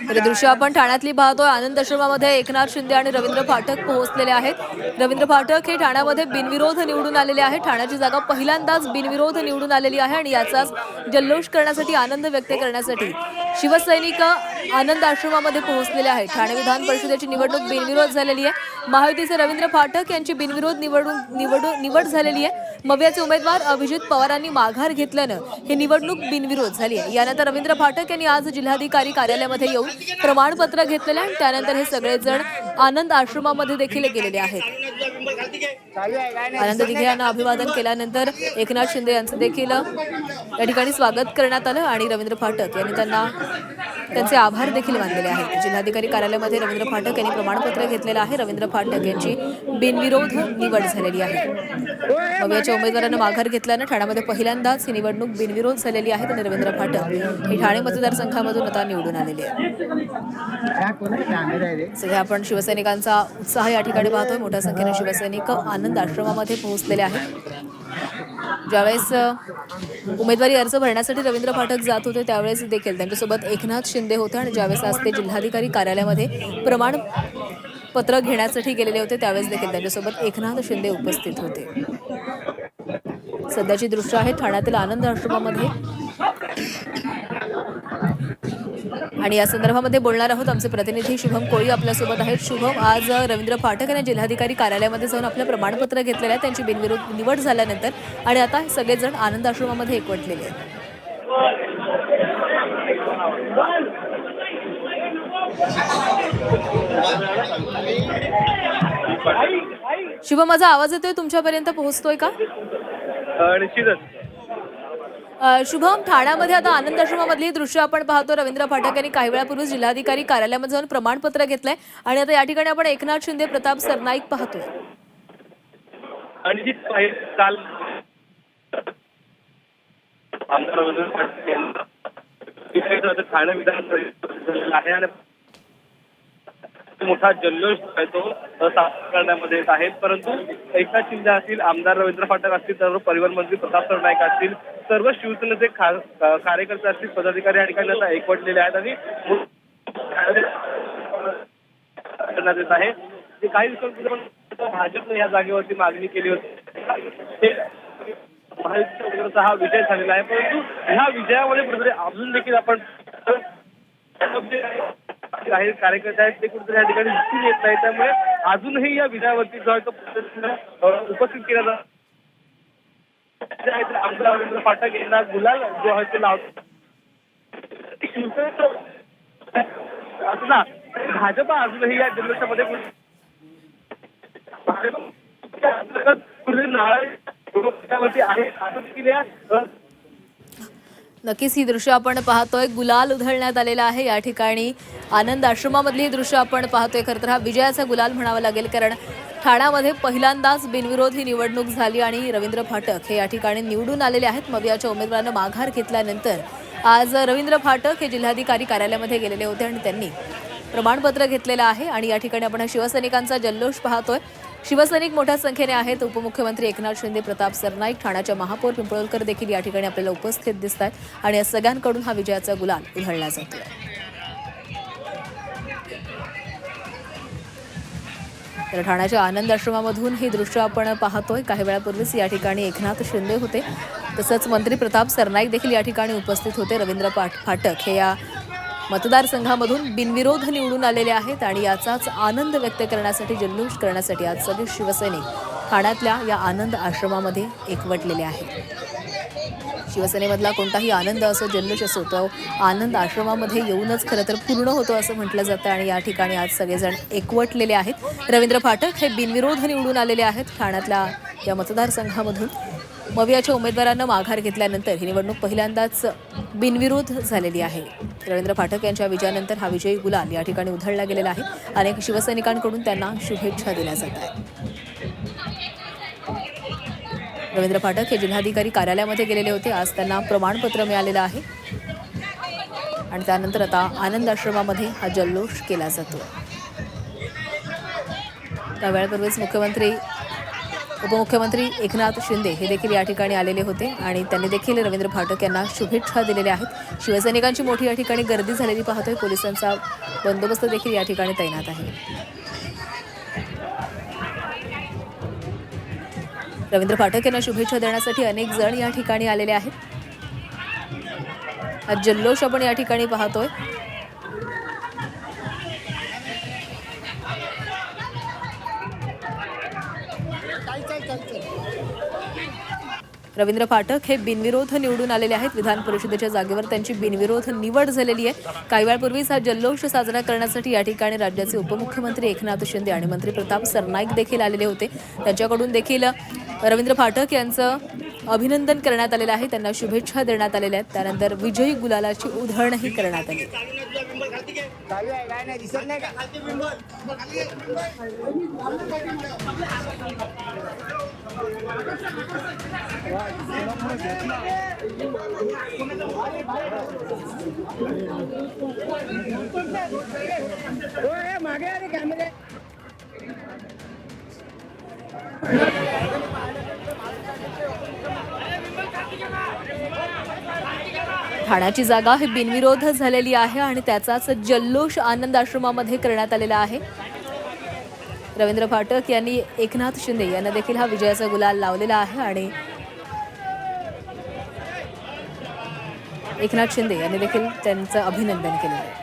तर दृश्य आपण ठाण्यातली पाहतोय। आनंद आश्रमामध्ये एकनाथ शिंदे आणि रवींद्र फाटक पोहोचलेले आहेत। रवींद्र फाटक हे ठाण्यामध्ये बिनविरोध निवडून आलेले आहेत। ठाण्याची जागा पहिल्यांदाच बिनविरोध निवडून आलेली आहे आणि याचाच जल्लोष करण्यासाठी, आनंद व्यक्त करण्यासाठी शिवसैनिक आनंद आश्रमामध्ये पोहोचलेले आहेत। ठाणे विधान परिषदेची निवडणूक बिनविरोध झालेली आहे। महायुतीचे रवींद्र फाटक यांची बिनविरोध निवड झालेली आहे। मवियाचे उमेदवार अभिजित पवारांनी माघार घेतल्यानं ही निवडणूक बिनविरोध झाली आहे। यानंतर रवींद्र फाटक यांनी आज जिल्हाधिकारी कार्यालयामध्ये येऊन प्रमाणपत्र घेतलेले आहे। त्यानंतर हे सगळेजण आनंद आश्रमामध्ये देखील गेलेले आहेत। आनंद दिघे यांना अभिवादन केल्यानंतर एकनाथ शिंदे यांचं देखील या ठिकाणी स्वागत करण्यात आलं आणि रवींद्र फाटक यांनी त्यांचे आभार देखील मानलेले आहेत। जिल्हाधिकारी कार्यालयामध्ये रवींद्र फाटक यांनी प्रमाणपत्र घेतलेलं आहे। रवींद्र फाटक यांची बिनविरोध निवड झालेली आहे। मवियाच्या उमेदवारांना माघार घेतल्यानं ठाण्यामध्ये पहिल्यांदाच ही निवडणूक बिनविरोध झालेली आहे आणि रवींद्र फाटक हे ठाणे मतदारसंघामधून आता निवडून आलेले आहेत। सध्या आपण शिवसैनिकांचा उत्साह या ठिकाणी पाहतोय। मोठ्या संख्येने शिवसैनिक आनंद आश्रमामध्ये पोहोचलेले आहेत। ज्यावेळेस उमेदवारी अर्ज भरण्यासाठी रवींद्र फाटक जात होते त्यावेळेस देखील त्यांच्यासोबत एकनाथ शिंदे होते आणि ज्यावेळेस आज ते जिल्हाधिकारी कार्यालयामध्ये प्रमाणपत्र घेण्यासाठी गेलेले होते त्यावेळेस देखील त्यांच्यासोबत एकनाथ शिंदे उपस्थित होते। सध्याची दृश्य आहेत ठाण्यातील आनंद आश्रमामध्ये आणि या संदर्भामध्ये बोलणार आहोत। आमचे प्रतिनिधी शुभम कोळी आपल्यासोबत आहेत। शुभम, आज रवींद्र फाटक यांनी जिल्हाधिकारी कार्यालयामध्ये जाऊन आपलं प्रमाणपत्र घेतलेलं आहे त्यांची बिनविरोध निवड झाल्यानंतर आणि आता सगळेजण आनंद आश्रमामध्ये एकवटलेले आहेत। शुभम, माझा आवाज येतोय तुमच्यापर्यंत पोहोचतोय का? निश्चितच। शुभम, ठाण्यामध्ये आता आनंद आश्रमामधली दृश्य आपण पाहतो। रवींद्र फाटक यांनी काही वेळापूर्वी जिल्हाधिकारी कार्यालयामध्ये जाऊन प्रमाणपत्र घेतलंय आणि आता या ठिकाणी आपण एकनाथ शिंदे, प्रताप सरनाईक पाहतोय। काल आमदार रवींद्र फाटक ठाणे विधान परिषद आहे आणि मोठा जल्लोष आहे तो साजरा करण्यामध्ये येत आहे। परंतु एकनाथ शिंदे असतील, आमदार रवींद्र फाटक असतील, सर्व परिवहन मंत्री प्रताप सरनाईक असतील, सर्व शिवसेनेचे कार्यकर्ते असतील, पदाधिकारी या ठिकाणी आता एकवटलेले आहेत आणि करण्यात येत आहे। जे काही दिवसांपूर्वी भाजपने या जागेवरती मागणी केली होती महायुतीचा हा विजय झालेला आहे। परंतु ह्या विजयामध्ये कुठेतरी अजून देखील आपण काही कार्यकर्ते आहेत ते कुठेतरी या ठिकाणी दिसून येत नाही। त्यामुळे अजूनही या विजयावरती जो आहे तो उपस्थित केला जातो। आमदार रवींद्र फाटक यांना गुलाल जो आहे तो लावतो असं ना, भाजप अजूनही या जल्लोषामध्ये नक्कीच ही दृश्य आपण पाहतोय। गुलाल उधळण्यात आलेला आहे या ठिकाणी आनंद आश्रमामधली ही दृश्य आपण पाहतोय। खरं तर हा विजयाचा गुलाल म्हणावा लागेल कारण ठाण्यामध्ये पहिल्यांदाच बिनविरोध ही निवडणूक झाली आणि रवींद्र फाटक हे या ठिकाणी निवडून आलेले आहेत। मवियाच्या उमेदवारांना माघार घेतल्यानंतर आज रवींद्र फाटक हे जिल्हाधिकारी कार्यालयामध्ये गेलेले होते आणि त्यांनी प्रमाणपत्र घेतलेलं आहे आणि या ठिकाणी आपण शिवसैनिकांचा जल्लोष पाहतोय। शिवसैनिक मोठ्या संख्येने आहेत। उपमुख्यमंत्री एकनाथ शिंदे, प्रताप सरनाईक, ठाण्याच्या महापौर पिंपळकर देखील या ठिकाणी आपल्याला उपस्थित दिसत आहेत आणि या सगळ्यांकडून हा विजयाचा गुलाल उधळला जातोय। तर ठाण्याच्या आनंद आश्रमामधून ही दृश्य आपण पाहतोय। काही वेळापूर्वीच या ठिकाणी एकनाथ शिंदे होते, तसंच मंत्री प्रताप सरनाईक देखील या ठिकाणी उपस्थित होते। रवींद्र फाटक हे या मतदारसंघामधून बिनविरोध निवडून आलेले आहेत आणि याचाच आनंद व्यक्त करण्यासाठी, जल्लोष करण्यासाठी आज सगळे शिवसैनिक ठाण्यातल्या या आनंद आश्रमामध्ये एकवटलेले आहेत। शिवसेनेमधला कोणताही आनंद असो, जल्लोष असो, तो आनंद आश्रमामध्ये येऊनच खरं तर पूर्ण होतो असं म्हटलं जातं आणि या ठिकाणी आज सगळेजण एकवटलेले आहेत। रवींद्र फाटक हे बिनविरोध निवडून आलेले आहेत ठाण्यातल्या या मतदारसंघामधून। मवियाच्या उमेदवारांना माघार घेतल्यानंतर ही निवडणूक पहिल्यांदाच बिनविरोध झालेली आहे। रवींद्र फाटक यांच्या विजयानंतर हा विजयी गुलाल या ठिकाणी उधळला गेलेला आहे। अनेक शिवसैनिकांकडून त्यांना शुभेच्छा दिल्या जात आहेत। रवींद्र फाटक हे जिल्हाधिकारी कार्यालयामध्ये गेलेले होते, आज त्यांना प्रमाणपत्र मिळालेलं आहे आणि त्यानंतर आता आनंद आश्रमामध्ये हा जल्लोष केला जातो। त्यावेळेपूर्वीच मुख्यमंत्री उपमुख्यमंत्री एकनाथ शिंदे हे देखील या ठिकाणी आलेले होते आणि त्यांनी देखील रवींद्र फाटक यांना शुभेच्छा दिलेल्या आहेत. शिवसैनिकांची मोठी या ठिकाणी गर्दी झालेली पाहतोय. पोलिसांचा बंदोबस्त देखील या ठिकाणी तैनात आहे. रवींद्र फाटक यांना शुभेच्छा देण्यासाठी अनेक जण या ठिकाणी आलेले आहेत. हा जल्लोष आपण या ठिकाणी पाहतोय. रवींद्र फाटक हे बिनविरोध निवडून आलेले आहेत. विधान परिषदेच्या जागेवर त्यांची बिनविरोध निवड झालेली आहे. काही वेळापूर्वीच हा जल्लोष साजरा करण्यासाठी या ठिकाणी राज्याचे उपमुख्यमंत्री एकनाथ शिंदे आणि मंत्री प्रताप सरनाईक देखील आलेले होते. त्यांच्याकडून देखील रवींद्र फाटक यांचं अभिनंदन करण्यात आलेलं आहे. त्यांना शुभेच्छा देण्यात आलेल्या आहेत. त्यानंतर विजयी गुलालाची उधळणही करण्यात आली. ठाण्याची जागा ही बिनविरोध झालेली आहे आणि त्याचाच जल्लोष आनंद आश्रमामध्ये करण्यात आलेला आहे. रवींद्र फाटक यांनी एकनाथ शिंदे यांना देखील हा विजयाचा गुलाल लावलेला आहे आणि एकनाथ शिंदे यांनी देखील त्यांचं अभिनंदन केलेलं आहे.